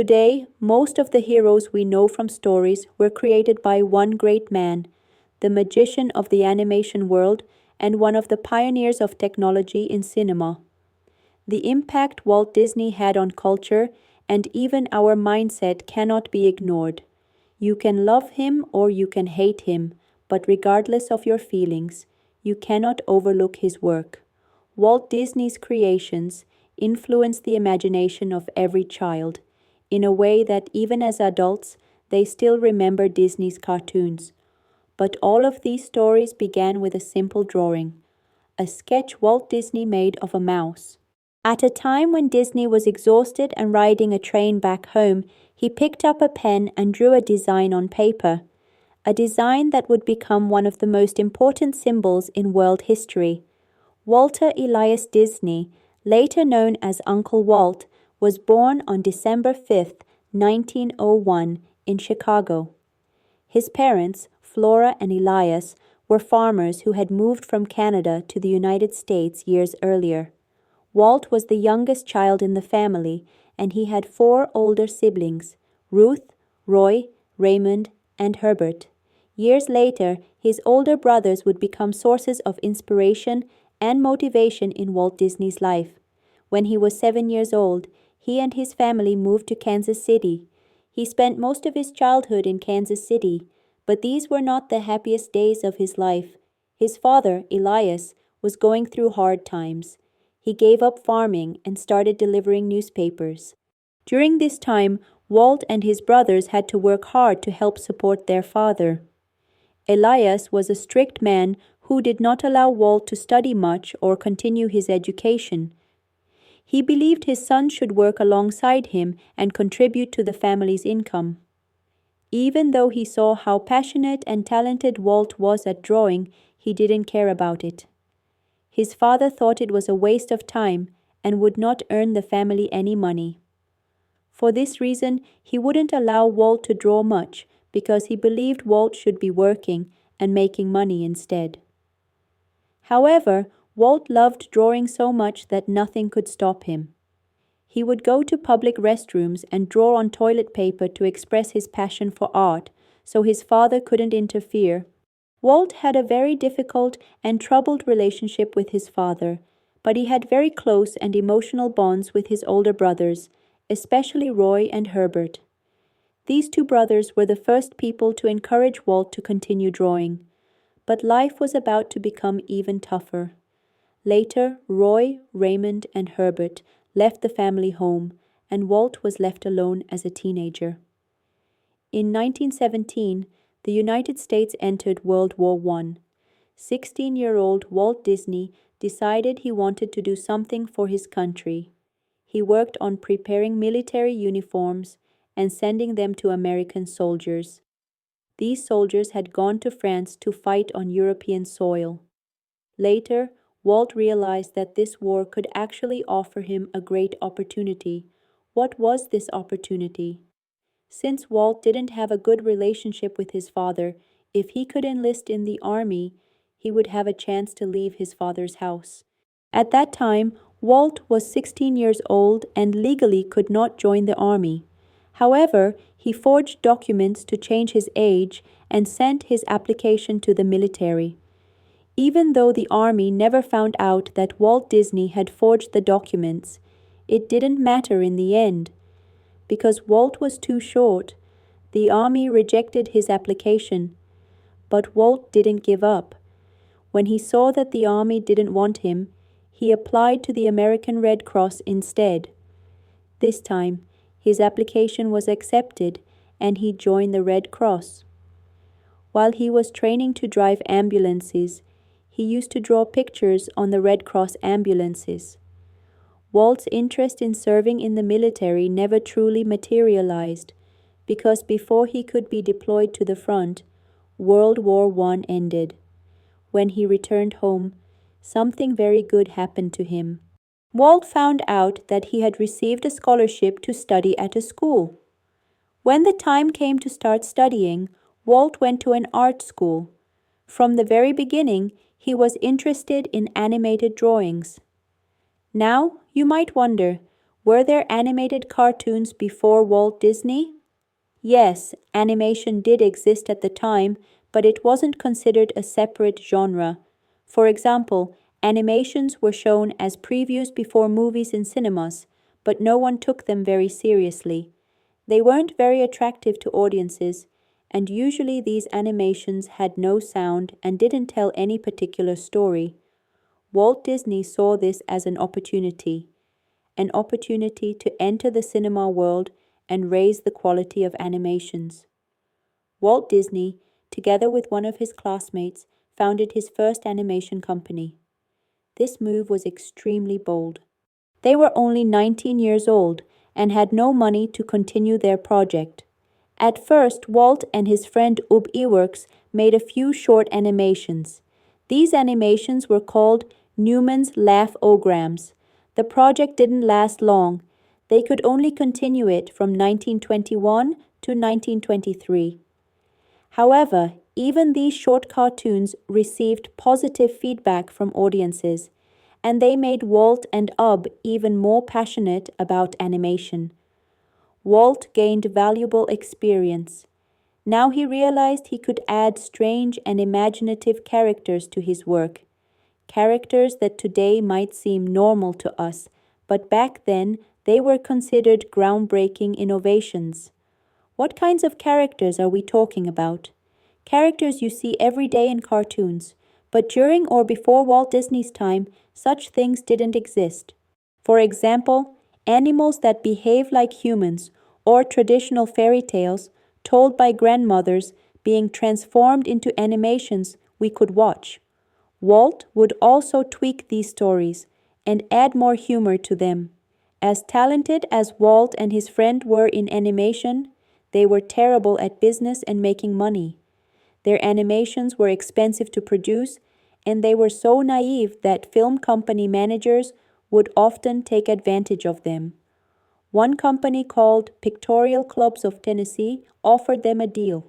Today, most of the heroes we know from stories were created by one great man, the magician of the animation world and one of the pioneers of technology in cinema. The impact Walt Disney had on culture and even our mindset cannot be ignored. You can love him or you can hate him, but regardless of your feelings, you cannot overlook his work. Walt Disney's creations influence the imagination of every child in a way that even as adults, they still remember Disney's cartoons. But all of these stories began with a simple drawing, a sketch Walt Disney made of a mouse. At a time when Disney was exhausted and riding a train back home, he picked up a pen and drew a design on paper, a design that would become one of the most important symbols in world history. Walter Elias Disney, later known as Uncle Walt, was born on December 5, 1901, in Chicago. His parents, Flora and Elias, were farmers who had moved from Canada to the United States years earlier. Walt was the youngest child in the family, and he had 4 older siblings, Ruth, Roy, Raymond, and Herbert. Years later, his older brothers would become sources of inspiration and motivation in Walt Disney's life. When he was 7 years old, he and his family moved to Kansas City. He spent most of his childhood in Kansas City, but these were not the happiest days of his life. His father, Elias, was going through hard times. He gave up farming and started delivering newspapers. During this time, Walt and his brothers had to work hard to help support their father. Elias was a strict man who did not allow Walt to study much or continue his education. He believed his son should work alongside him and contribute to the family's income. Even though he saw how passionate and talented Walt was at drawing, he didn't care about it. His father thought it was a waste of time and would not earn the family any money. For this reason, he wouldn't allow Walt to draw much because he believed Walt should be working and making money instead. However, Walt loved drawing so much that nothing could stop him. He would go to public restrooms and draw on toilet paper to express his passion for art, so his father couldn't interfere. Walt had a very difficult and troubled relationship with his father, but he had very close and emotional bonds with his older brothers, especially Roy and Herbert. These 2 brothers were the first people to encourage Walt to continue drawing, but life was about to become even tougher. Later, Roy, Raymond, and Herbert left the family home, and Walt was left alone as a teenager. In 1917, the United States entered World War I. 16-year-old Walt Disney decided he wanted to do something for his country. He worked on preparing military uniforms and sending them to American soldiers. These soldiers had gone to France to fight on European soil. Later, Walt realized that this war could actually offer him a great opportunity. What was this opportunity? Since Walt didn't have a good relationship with his father, if he could enlist in the army, he would have a chance to leave his father's house. At that time, Walt was 16 years old and legally could not join the army. However, he forged documents to change his age and sent his application to the military. Even though the army never found out that Walt Disney had forged the documents, it didn't matter in the end. Because Walt was too short, the army rejected his application. But Walt didn't give up. When he saw that the army didn't want him, he applied to the American Red Cross instead. This time, his application was accepted and he joined the Red Cross. While he was training to drive ambulances, he used to draw pictures on the Red Cross ambulances. Walt's interest in serving in the military never truly materialized because before he could be deployed to the front, World War I ended. When he returned home, something very good happened to him. Walt found out that he had received a scholarship to study at a school. When the time came to start studying, Walt went to an art school. From the very beginning, he was interested in animated drawings. Now, you might wonder, Were there animated cartoons before Walt Disney? Yes, animation did exist at the time, but it wasn't considered a separate genre. For example, animations were shown as previews before movies in cinemas, but no one took them very seriously. They weren't very attractive to audiences, and usually these animations had no sound and didn't tell any particular story. Walt Disney saw this as an opportunity to enter the cinema world and raise the quality of animations. Walt Disney, together with one of his classmates, founded his first animation company. This move was extremely bold. They were only 19 years old and had no money to continue their project. At first, Walt and his friend Ub Iwerks made a few short animations. These animations were called Newman's Laugh-O-Grams. The project didn't last long. They could only continue it from 1921 to 1923. However, even these short cartoons received positive feedback from audiences, and they made Walt and Ub even more passionate about animation. Walt gained valuable experience. Now he realized he could add strange and imaginative characters to his work. Characters that today might seem normal to us, but back then they were considered groundbreaking innovations. What kinds of characters are we talking about? Characters you see every day in cartoons, but during or before Walt Disney's time, such things didn't exist. For example, animals that behave like humans, or traditional fairy tales told by grandmothers being transformed into animations we could watch. Walt would also tweak these stories and add more humor to them. As talented as Walt and his friend were in animation, they were terrible at business and making money. Their animations were expensive to produce, and they were so naive that film company managers would often take advantage of them. One company called Pictorial Clubs of Tennessee offered them a deal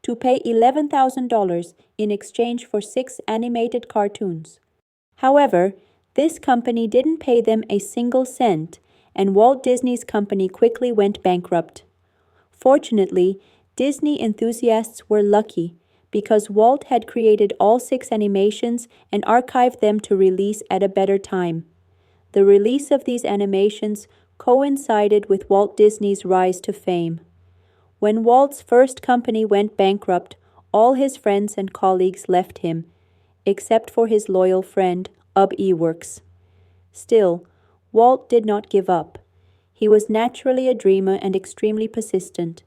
to pay $11,000 in exchange for 6 animated cartoons. However, this company didn't pay them a single cent, and Walt Disney's company quickly went bankrupt. Fortunately, Disney enthusiasts were lucky because Walt had created all 6 animations and archived them to release at a better time. The release of these animations coincided with Walt Disney's rise to fame. When Walt's first company went bankrupt, all his friends and colleagues left him, except for his loyal friend, Ub Iwerks. Still, Walt did not give up. He was naturally a dreamer and extremely persistent.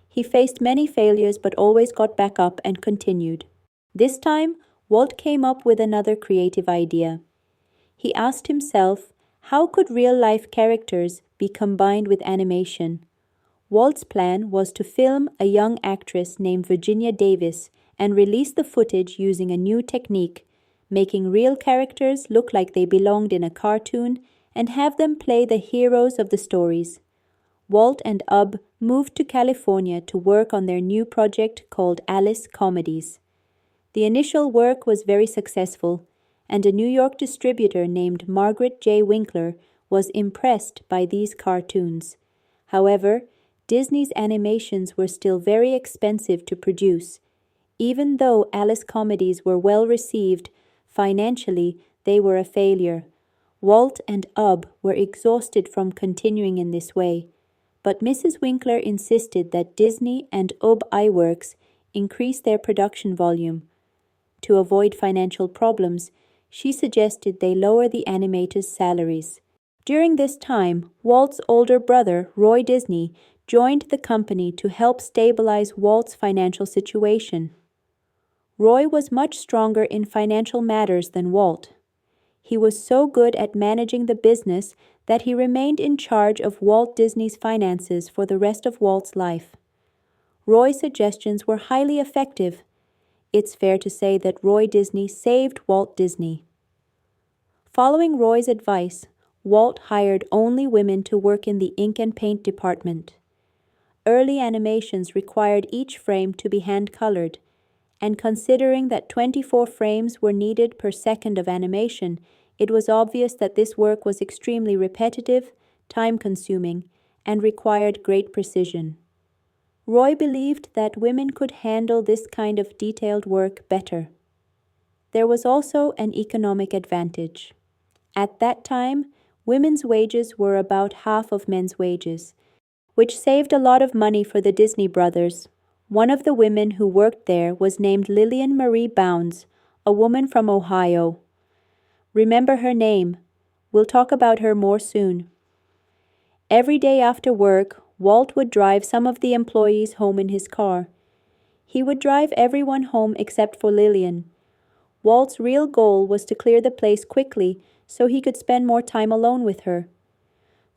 He faced many failures but always got back up and continued. This time, Walt came up with another creative idea. He asked himself, how could real-life characters be combined with animation? Walt's plan was to film a young actress named Virginia Davis and release the footage using a new technique, making real characters look like they belonged in a cartoon and have them play the heroes of the stories. Walt and Ub moved to California to work on their new project called Alice Comedies. The initial work was very successful, and a New York distributor named Margaret J. Winkler was impressed by these cartoons. However, Disney's animations were still very expensive to produce. Even though Alice Comedies were well received, financially they were a failure. Walt and Ub were exhausted from continuing in this way, but Mrs. Winkler insisted that Disney and Ub Iwerks increase their production volume. To avoid financial problems, she suggested they lower the animators' salaries. During this time, Walt's older brother, Roy Disney, joined the company to help stabilize Walt's financial situation. Roy was much stronger in financial matters than Walt. He was so good at managing the business that he remained in charge of Walt Disney's finances for the rest of Walt's life. Roy's suggestions were highly effective. It's fair to say that Roy Disney saved Walt Disney. Following Roy's advice, Walt hired only women to work in the ink and paint department. Early animations required each frame to be hand-colored, and considering that 24 frames were needed per second of animation, it was obvious that this work was extremely repetitive, time-consuming, and required great precision. Roy believed that women could handle this kind of detailed work better. There was also an economic advantage. At that time, women's wages were about half of men's wages, which saved a lot of money for the Disney brothers. One of the women who worked there was named Lillian Marie Bounds, a woman from Ohio. Remember her name. We'll talk about her more soon. Every day after work, Walt would drive some of the employees home in his car. He would drive everyone home except for Lillian. Walt's real goal was to clear the place quickly so he could spend more time alone with her.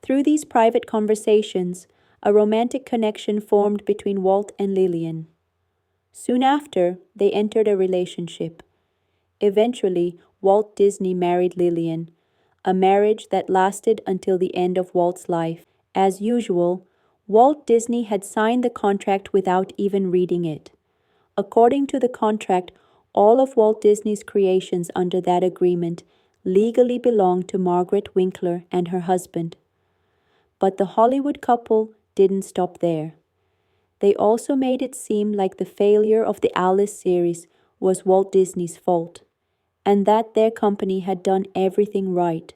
Through these private conversations, a romantic connection formed between Walt and Lillian. Soon after, they entered a relationship. Eventually, Walt Disney married Lillian, a marriage that lasted until the end of Walt's life. As usual, Walt Disney had signed the contract without even reading it. According to the contract, all of Walt Disney's creations under that agreement legally belonged to Margaret Winkler and her husband. But the Hollywood couple didn't stop there. They also made it seem like the failure of the Alice series was Walt Disney's fault, and that their company had done everything right.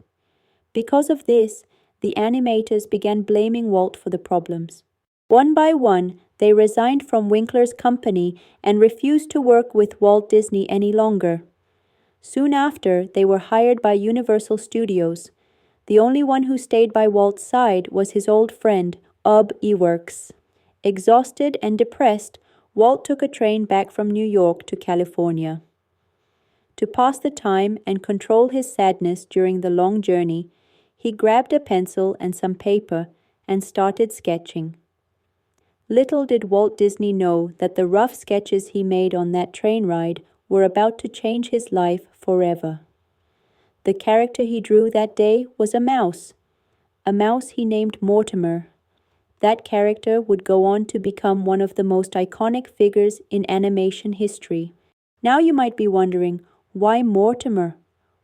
Because of this, the animators began blaming Walt for the problems. One by one, they resigned from Winkler's company and refused to work with Walt Disney any longer. Soon after, they were hired by Universal Studios. The only one who stayed by Walt's side was his old friend, Ub Iwerks. Exhausted and depressed, Walt took a train back from New York to California. To pass the time and control his sadness during the long journey, he grabbed a pencil and some paper and started sketching. Little did Walt Disney know that the rough sketches he made on that train ride were about to change his life forever. The character he drew that day was a mouse he named Mortimer. That character would go on to become one of the most iconic figures in animation history. Now you might be wondering, why Mortimer?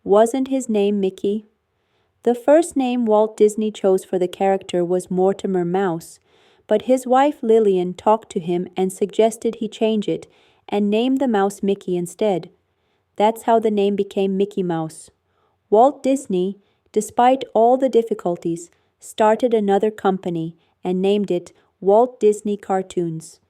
Wasn't his name Mickey? The first name Walt Disney chose for the character was Mortimer Mouse, but his wife Lillian talked to him and suggested he change it and name the mouse Mickey instead. That's how the name became Mickey Mouse. Walt Disney, despite all the difficulties, started another company and named it Walt Disney Cartoons.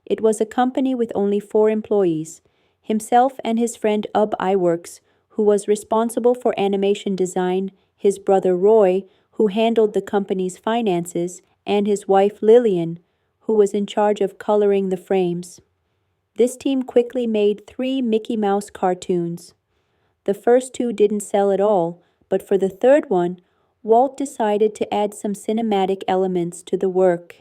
It was a company with only 4 employees, himself and his friend Ub Iwerks, who was responsible for animation design, his brother Roy, who handled the company's finances, and his wife Lillian, who was in charge of coloring the frames. This team quickly made 3 Mickey Mouse cartoons. The first 2 didn't sell at all, but for the third one, Walt decided to add some cinematic elements to the work.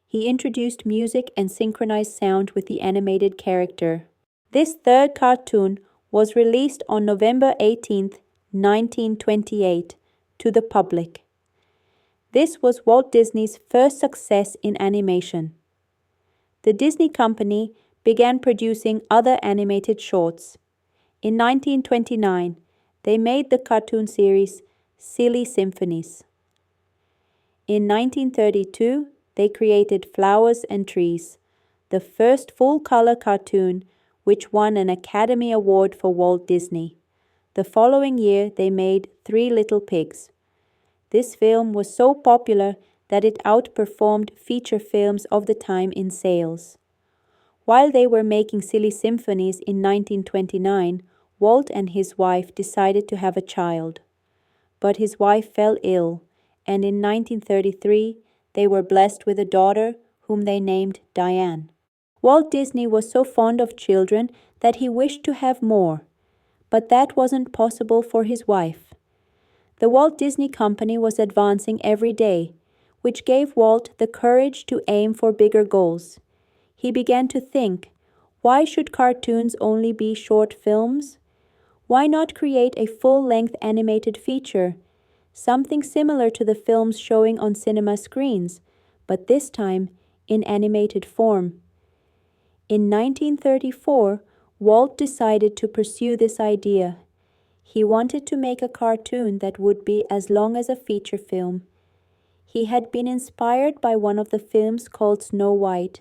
He introduced music and synchronized sound with the animated character. This third cartoon was released on November 18, 1928, to the public. This was Walt Disney's first success in animation. The Disney Company began producing other animated shorts. In 1929, they made the cartoon series Silly Symphonies. In 1932, they created Flowers and Trees, the first full-color cartoon which won an Academy Award for Walt Disney. The following year, they made 3 Little Pigs. This film was so popular that it outperformed feature films of the time in sales. While they were making Silly Symphonies in 1929, Walt and his wife decided to have a child. But his wife fell ill, and in 1933, they were blessed with a daughter whom they named Diane. Walt Disney was so fond of children that he wished to have more, but that wasn't possible for his wife. The Walt Disney Company was advancing every day, which gave Walt the courage to aim for bigger goals. He began to think, why should cartoons only be short films? Why not create a full-length animated feature, something similar to the films showing on cinema screens, but this time in animated form? In 1934, Walt decided to pursue this idea. He wanted to make a cartoon that would be as long as a feature film. He had been inspired by one of the films called Snow White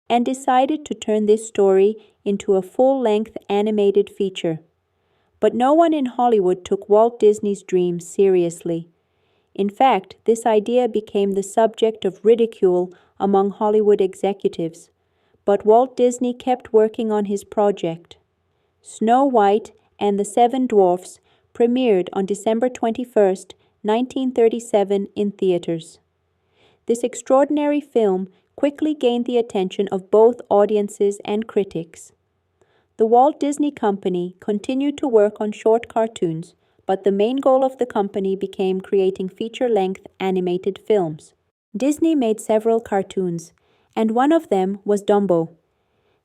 and decided to turn this story into a full-length animated feature. But no one in Hollywood took Walt Disney's dream seriously. In fact, this idea became the subject of ridicule among Hollywood executives. But Walt Disney kept working on his project. Snow White and the Seven Dwarfs premiered on December 21st, 1937 in theaters. This extraordinary film quickly gained the attention of both audiences and critics. The Walt Disney Company continued to work on short cartoons, but the main goal of the company became creating feature-length animated films. Disney made several cartoons, and one of them was Dumbo.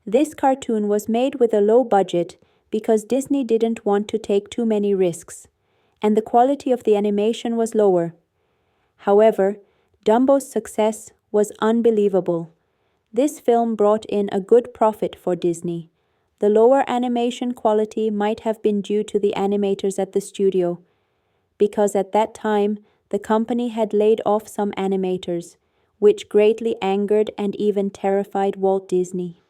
This cartoon was made with a low budget because Disney didn't want to take too many risks, and the quality of the animation was lower. However, Dumbo's success was unbelievable. This film brought in a good profit for Disney. The lower animation quality might have been due to the animators at the studio, because at that time the company had laid off some animators, which greatly angered and even terrified Walt Disney.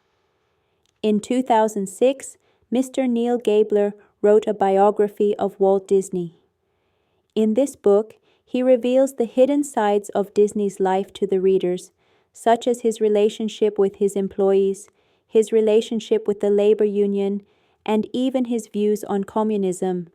In 2006, Mr. Neil Gabler wrote a biography of Walt Disney. In this book, he reveals the hidden sides of Disney's life to the readers, such as his relationship with his employees, his relationship with the labor union, and even his views on communism.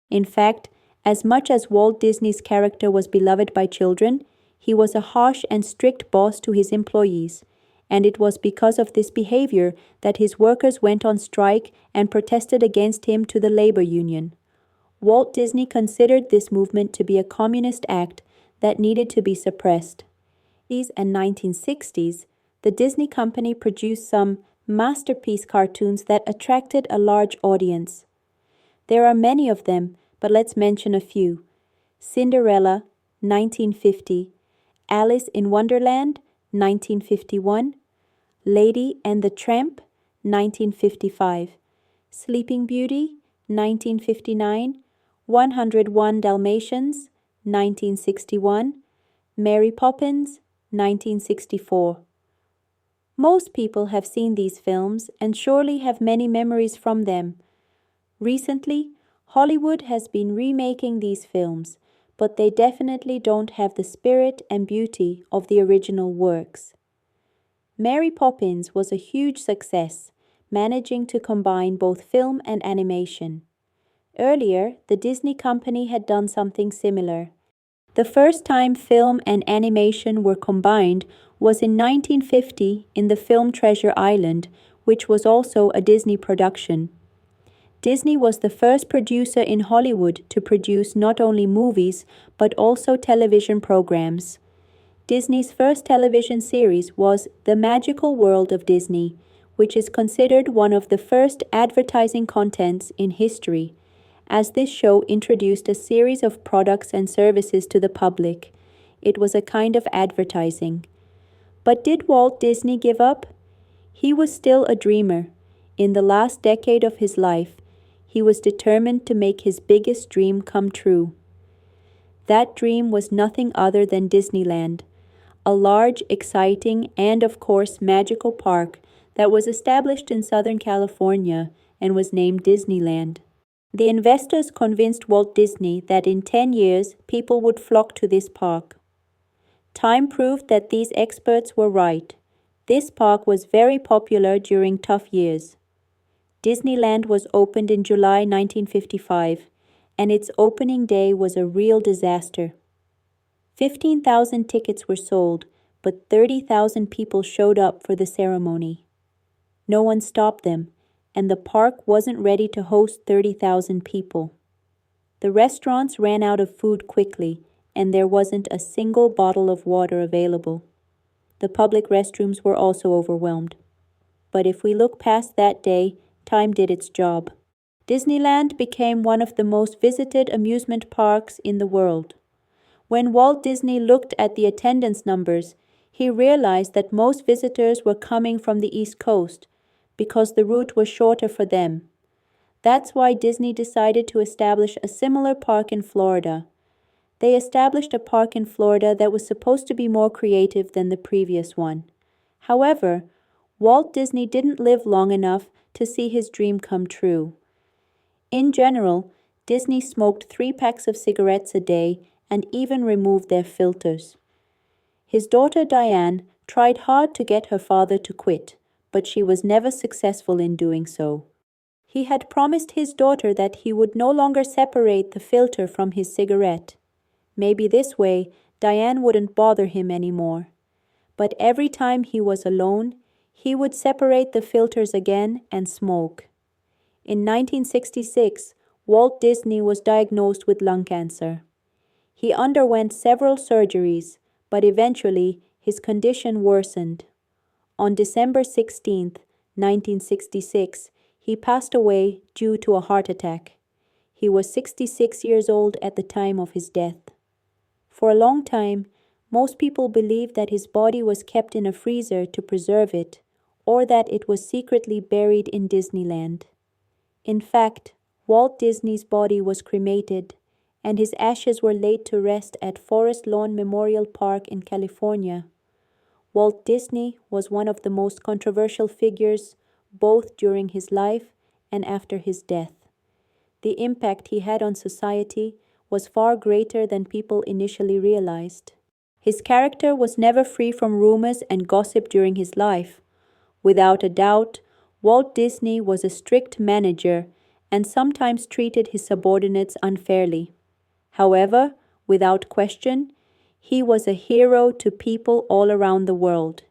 In fact, as much as Walt Disney's character was beloved by children, he was a harsh and strict boss to his employees, and it was because of this behavior that his workers went on strike and protested against him to the labor union. Walt Disney considered this movement to be a communist act that needed to be suppressed. In the 1950s and 1960s, the Disney Company produced some masterpiece cartoons that attracted a large audience. There are many of them, but let's mention a few. Cinderella, 1950, Alice in Wonderland, 1951, Lady and the Tramp, 1955, Sleeping Beauty, 1959, 101 Dalmatians, 1961, Mary Poppins, 1964. Most people have seen these films and surely have many memories from them. Recently, Hollywood has been remaking these films, but they definitely don't have the spirit and beauty of the original works. Mary Poppins was a huge success, managing to combine both film and animation. Earlier, the Disney Company had done something similar. The first time film and animation were combined was in 1950 in the film Treasure Island, which was also a Disney production. Disney was the first producer in Hollywood to produce not only movies, but also television programs. Disney's first television series was The Magical World of Disney, which is considered one of the first advertising contents in history, as this show introduced a series of products and services to the public. It was a kind of advertising. But did Walt Disney give up? He was still a dreamer. In the last decade of his life, he was determined to make his biggest dream come true. That dream was nothing other than Disneyland, a large, exciting, and of course magical park that was established in Southern California and was named Disneyland. The investors convinced Walt Disney that in 10 years people would flock to this park. Time proved that these experts were right. This park was very popular during tough years. Disneyland was opened in July 1955, and its opening day was a real disaster. 15,000 tickets were sold, but 30,000 people showed up for the ceremony. No one stopped them, and the park wasn't ready to host 30,000 people. The restaurants ran out of food quickly, and there wasn't a single bottle of water available. The public restrooms were also overwhelmed. But if we look past that day, time did its job. Disneyland became one of the most visited amusement parks in the world. When Walt Disney looked at the attendance numbers, he realized that most visitors were coming from the East Coast because the route was shorter for them. That's why Disney decided to establish a similar park in Florida. They established a park in Florida that was supposed to be more creative than the previous one. However, Walt Disney didn't live long enough to see his dream come true. In general, Disney smoked 3 packs of cigarettes a day and even removed their filters. His daughter Diane tried hard to get her father to quit, but she was never successful in doing so. He had promised his daughter that he would no longer separate the filter from his cigarette. Maybe this way, Diane wouldn't bother him anymore. But every time he was alone, he would separate the filters again and smoke. In 1966, Walt Disney was diagnosed with lung cancer. He underwent several surgeries, but eventually his condition worsened. On December 16, 1966, he passed away due to a heart attack. He was 66 years old at the time of his death. For a long time, most people believed that his body was kept in a freezer to preserve it, or that it was secretly buried in Disneyland. In fact, Walt Disney's body was cremated, and his ashes were laid to rest at Forest Lawn Memorial Park in California. Walt Disney was one of the most controversial figures both during his life and after his death. The impact he had on society was far greater than people initially realized. His character was never free from rumors and gossip during his life. Without a doubt, Walt Disney was a strict manager and sometimes treated his subordinates unfairly. However, without question, he was a hero to people all around the world.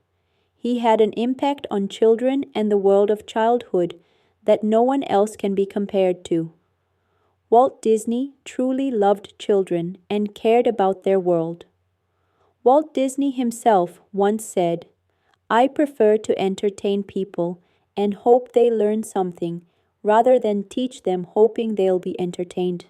He had an impact on children and the world of childhood that no one else can be compared to. Walt Disney truly loved children and cared about their world. Walt Disney himself once said, "I prefer to entertain people and hope they learn something rather than teach them hoping they'll be entertained."